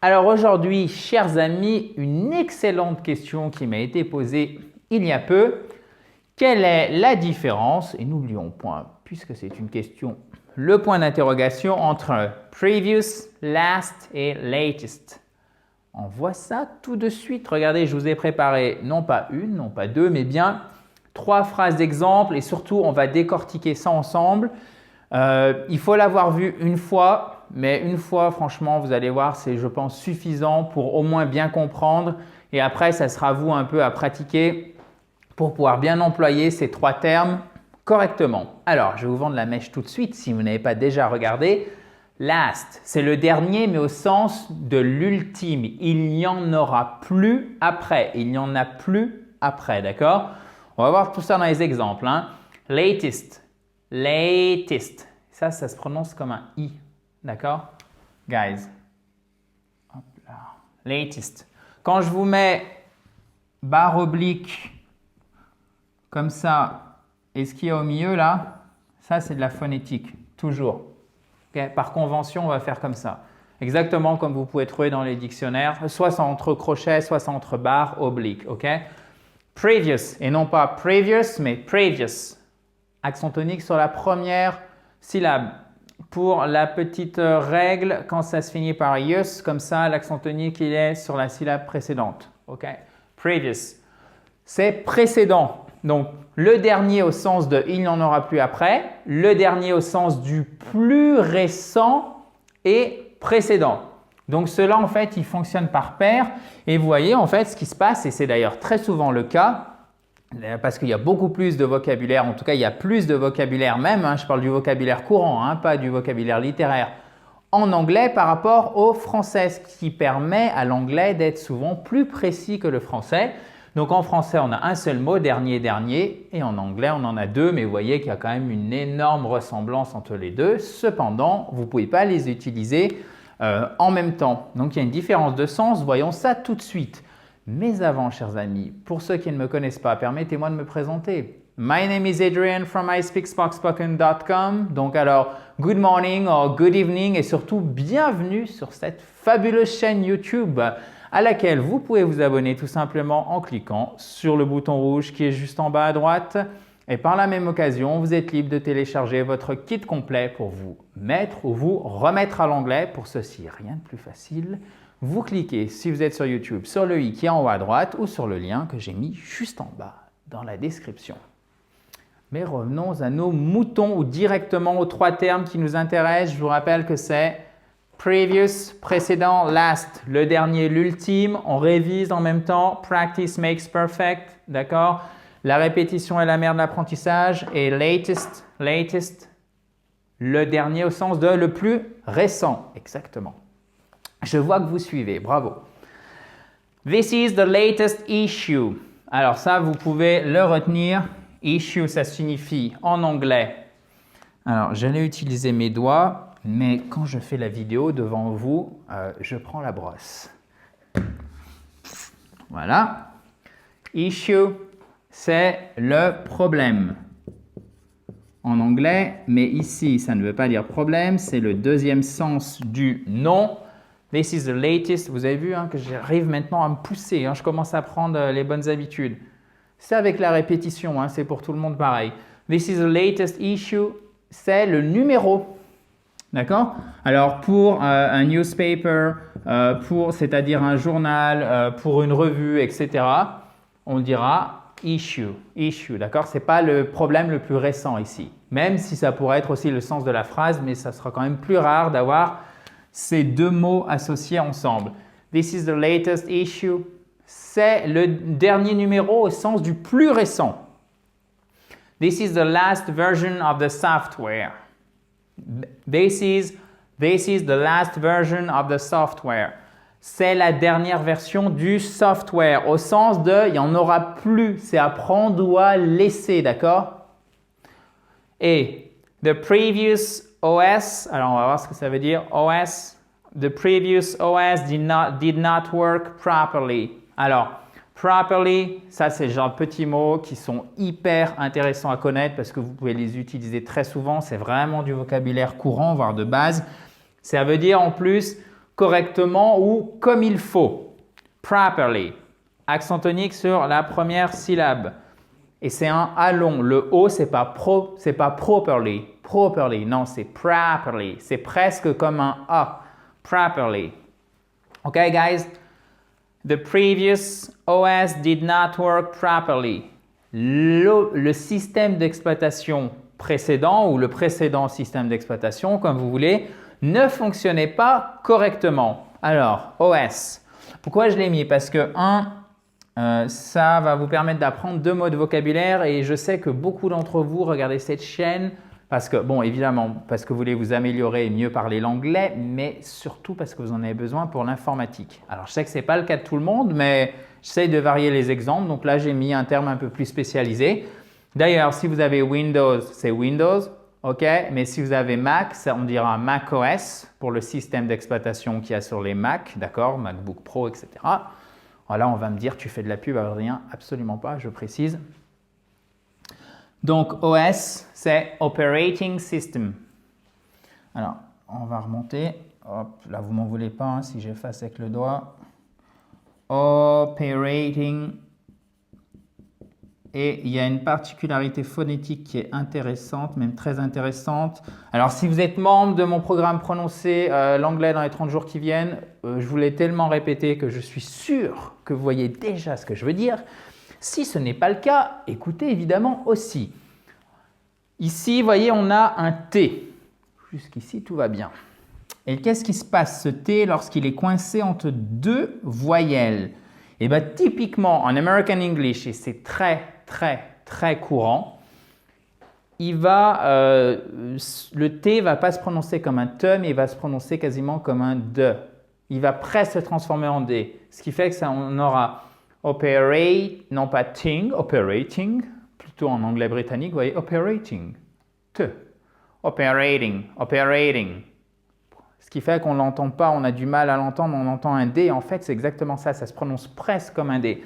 Alors aujourd'hui, chers amis, une excellente question qui m'a été posée il y a peu. Quelle est la différence, et n'oublions point, puisque c'est une question, le point d'interrogation entre previous, last et latest? On voit ça tout de suite. Regardez, je vous ai préparé non pas une, non pas deux, mais bien 3 phrases d'exemple et surtout, on va décortiquer ça ensemble. Il faut l'avoir vu une fois, mais une fois, franchement, vous allez voir, c'est, je pense, suffisant pour au moins bien comprendre. Et après, ça sera à vous un peu à pratiquer pour pouvoir bien employer ces 3 termes correctement. Alors, je vais vous vendre la mèche tout de suite si vous n'avez pas déjà regardé. Last, c'est le dernier, mais au sens de l'ultime. Il n'y en aura plus après. Il n'y en a plus après, d'accord? On va voir tout ça dans les exemples. Latest, latest. Ça se prononce comme un I, d'accord? Guys. Hop là. Latest. Quand je vous mets barre oblique comme ça, et ce qu'il y a au milieu là, ça c'est de la phonétique, toujours. Okay? Par convention, on va faire comme ça. Exactement comme vous pouvez trouver dans les dictionnaires, soit c'est entre crochets, soit c'est entre barres obliques. Okay? Previous, et non pas previous, mais previous. Accent tonique sur la première syllabe. Pour la petite règle, quand ça se finit par ius, comme ça, l'accent tonique il est sur la syllabe précédente. Okay? Previous, c'est précédent. Donc, le dernier au sens de « il n'y en aura plus après », le dernier au sens du plus récent et précédent. Donc, ceux-là, en fait, ils fonctionnent par paire. Et vous voyez, en fait, ce qui se passe, et c'est d'ailleurs très souvent le cas, parce qu'il y a beaucoup plus de vocabulaire, en tout cas, il y a plus de vocabulaire même, je parle du vocabulaire courant, pas du vocabulaire littéraire, en anglais par rapport au français, ce qui permet à l'anglais d'être souvent plus précis que le français. Donc en français, on a un seul mot, dernier, dernier, et en anglais, on en a 2, mais vous voyez qu'il y a quand même une énorme ressemblance entre les deux. Cependant, vous ne pouvez pas les utiliser en même temps. Donc il y a une différence de sens, voyons ça tout de suite. Mais avant, chers amis, pour ceux qui ne me connaissent pas, permettez-moi de me présenter. My name is Adrian from ispeakspoken.com. Donc alors, good morning or good evening et surtout bienvenue sur cette fabuleuse chaîne YouTube à laquelle vous pouvez vous abonner tout simplement en cliquant sur le bouton rouge qui est juste en bas à droite. Et par la même occasion, vous êtes libre de télécharger votre kit complet pour vous mettre ou vous remettre à l'anglais. Pour ceci, rien de plus facile. Vous cliquez, si vous êtes sur YouTube, sur le i qui est en haut à droite ou sur le lien que j'ai mis juste en bas dans la description. Mais revenons à nos moutons ou directement aux 3 termes qui nous intéressent. Je vous rappelle que c'est previous, précédent, last, le dernier, l'ultime. On révise en même temps. Practice makes perfect, d'accord? La répétition est la mère de l'apprentissage. Et latest, latest, le dernier au sens de le plus récent, exactement. Je vois que vous suivez, bravo. This is the latest issue. Alors ça, vous pouvez le retenir. Issue, ça signifie en anglais. Alors, j'allais utiliser mes doigts, mais quand je fais la vidéo devant vous, je prends la brosse. Voilà. Issue, c'est le problème. En anglais, mais ici, ça ne veut pas dire problème, c'est le deuxième sens du nom. This is the latest. Vous avez vu que j'arrive maintenant à me pousser. Je commence à prendre les bonnes habitudes. C'est avec la répétition, c'est pour tout le monde pareil. This is the latest issue. C'est le numéro. D'accord? Alors, pour un newspaper, c'est-à-dire un journal, pour une revue, etc., on dira issue. Issue, d'accord? Ce n'est pas le problème le plus récent ici. Même si ça pourrait être aussi le sens de la phrase, mais ça sera quand même plus rare d'avoir ces 2 mots associés ensemble. This is the latest issue. C'est le dernier numéro au sens du plus récent. This is the last version of the software. This is the last version of the software. C'est la dernière version du software au sens de il n'y en aura plus. C'est à prendre ou à laisser, d'accord? Et the previous OS, alors on va voir ce que ça veut dire. OS, the previous OS did not work properly. Alors, properly, ça c'est genre de petits mots qui sont hyper intéressants à connaître parce que vous pouvez les utiliser très souvent. C'est vraiment du vocabulaire courant, voire de base. Ça veut dire en plus correctement ou comme il faut. Properly. Accent tonique sur la première syllabe. Et c'est un A long. Le O, c'est pas properly. Properly. Non, c'est properly. C'est presque comme un A. Properly. Okay, guys? The previous OS did not work properly. Le système d'exploitation précédent ou le précédent système d'exploitation, comme vous voulez, ne fonctionnait pas correctement. Alors, OS. Pourquoi je l'ai mis? Parce que, ça va vous permettre d'apprendre 2 mots de vocabulaire et je sais que beaucoup d'entre vous regardez cette chaîne parce que, bon, évidemment, parce que vous voulez vous améliorer et mieux parler l'anglais, mais surtout parce que vous en avez besoin pour l'informatique. Alors, je sais que ce n'est pas le cas de tout le monde, mais j'essaye de varier les exemples. Donc là, j'ai mis un terme un peu plus spécialisé. D'ailleurs, si vous avez Windows, c'est Windows, ok? Mais si vous avez Mac, on dira macOS pour le système d'exploitation qu'il y a sur les Mac, d'accord? MacBook Pro, etc. Voilà, on va me dire, tu fais de la pub à rien, absolument pas, je précise. Donc, OS, c'est Operating System. Alors, on va remonter. Hop, là, vous m'en voulez pas hein, si j'efface avec le doigt. Operating. Et il y a une particularité phonétique qui est intéressante, même très intéressante. Alors, si vous êtes membre de mon programme Prononcer l'anglais dans les 30 jours qui viennent, je vous l'ai tellement répété que je suis sûr que vous voyez déjà ce que je veux dire. Si ce n'est pas le cas, écoutez évidemment aussi. Ici, vous voyez, on a un T. Jusqu'ici, tout va bien. Et qu'est-ce qui se passe, ce T, lorsqu'il est coincé entre 2 voyelles? Eh bien, typiquement, en American English, et c'est très, très, très courant, le T ne va pas se prononcer comme un T, mais il va se prononcer quasiment comme un D. Il va presque se transformer en D. Ce qui fait que on aura operate, non pas ting, operating, plutôt en anglais britannique, vous voyez, operating, T, operating, operating. Ce qui fait qu'on ne l'entend pas, on a du mal à l'entendre, on entend un D. En fait, c'est exactement ça, ça se prononce presque comme un D.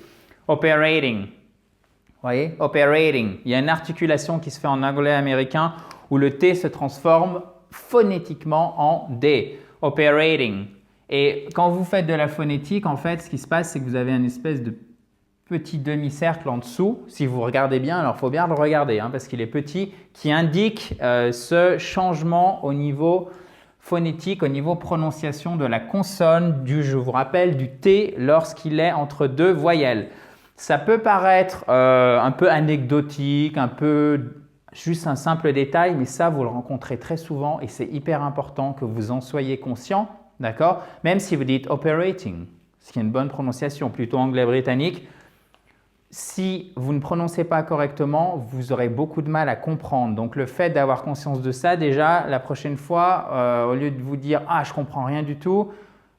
Operating, vous voyez, operating. Il y a une articulation qui se fait en anglais américain où le T se transforme phonétiquement en D. Operating. Et quand vous faites de la phonétique, en fait, ce qui se passe, c'est que vous avez une espèce de petit demi-cercle en dessous. Si vous regardez bien, alors il faut bien le regarder hein, parce qu'il est petit, qui indique ce changement au niveau phonétique, au niveau prononciation de la consonne, je vous rappelle, du T lorsqu'il est entre 2 voyelles. Ça peut paraître un peu anecdotique, un peu juste un simple détail, mais ça, vous le rencontrez très souvent et c'est hyper important que vous en soyez conscient. D'accord? Même si vous dites operating, ce qui est une bonne prononciation, plutôt anglais-britannique, si vous ne prononcez pas correctement, vous aurez beaucoup de mal à comprendre. Donc, le fait d'avoir conscience de ça, déjà, la prochaine fois, au lieu de vous dire « Ah, je comprends rien du tout »,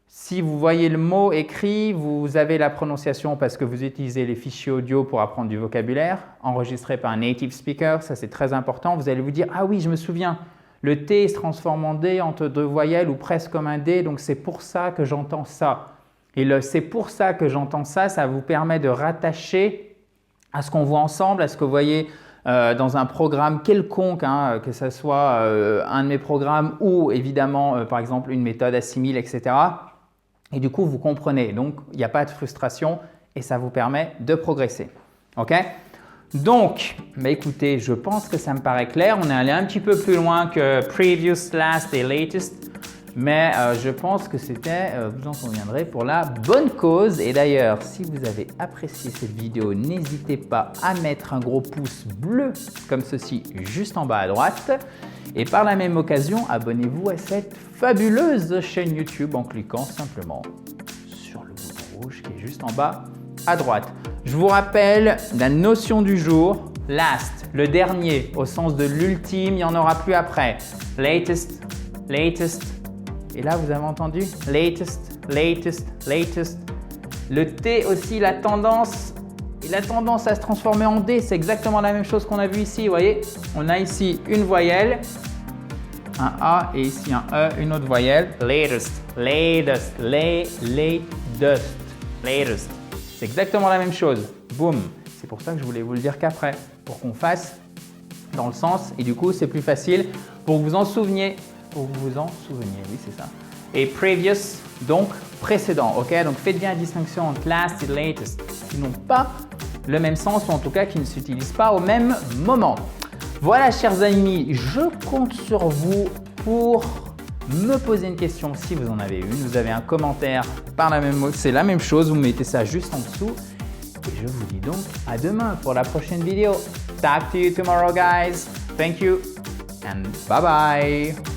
si vous voyez le mot écrit, vous avez la prononciation parce que vous utilisez les fichiers audio pour apprendre du vocabulaire, enregistrés par un native speaker, ça c'est très important. Vous allez vous dire « Ah oui, je me souviens ». Le T se transforme en D entre 2 voyelles ou presque comme un D, donc c'est pour ça que j'entends ça. Et le c'est pour ça que j'entends ça, ça vous permet de rattacher à ce qu'on voit ensemble, à ce que vous voyez dans un programme quelconque, hein, que ce soit un de mes programmes ou évidemment par exemple une méthode Assimil, etc. Et du coup, vous comprenez. Donc, il n'y a pas de frustration et ça vous permet de progresser. OK ? Donc, bah écoutez, je pense que ça me paraît clair. On est allé un petit peu plus loin que previous, last et latest. Mais je pense que c'était, vous en conviendrez, pour la bonne cause. Et d'ailleurs, si vous avez apprécié cette vidéo, n'hésitez pas à mettre un gros pouce bleu comme ceci juste en bas à droite. Et par la même occasion, abonnez-vous à cette fabuleuse chaîne YouTube en cliquant simplement sur le bouton rouge qui est juste en bas à droite. Je vous rappelle la notion du jour, last, le dernier, au sens de l'ultime, il n'y en aura plus après. Latest, latest. Et là, vous avez entendu? Latest, latest, latest. Le T aussi, il a tendance à se transformer en D. C'est exactement la même chose qu'on a vu ici. Vous voyez, on a ici une voyelle, un A et ici un E, une autre voyelle. Latest, latest, latest, latest. C'est exactement la même chose. Boum. C'est pour ça que je voulais vous le dire qu'après, pour qu'on fasse dans le sens. Et du coup, c'est plus facile pour que vous en souveniez. Pour que vous vous en souveniez, oui, c'est ça. Et previous, donc précédent. Ok, donc faites bien la distinction entre last et latest qui n'ont pas le même sens ou en tout cas qui ne s'utilisent pas au même moment. Voilà, chers amis, je compte sur vous pour me poser une question si vous en avez une. Vous avez un commentaire par la même mot, c'est la même chose, vous mettez ça juste en dessous. Et je vous dis donc à demain pour la prochaine vidéo. Talk to you tomorrow, guys. Thank you and bye bye.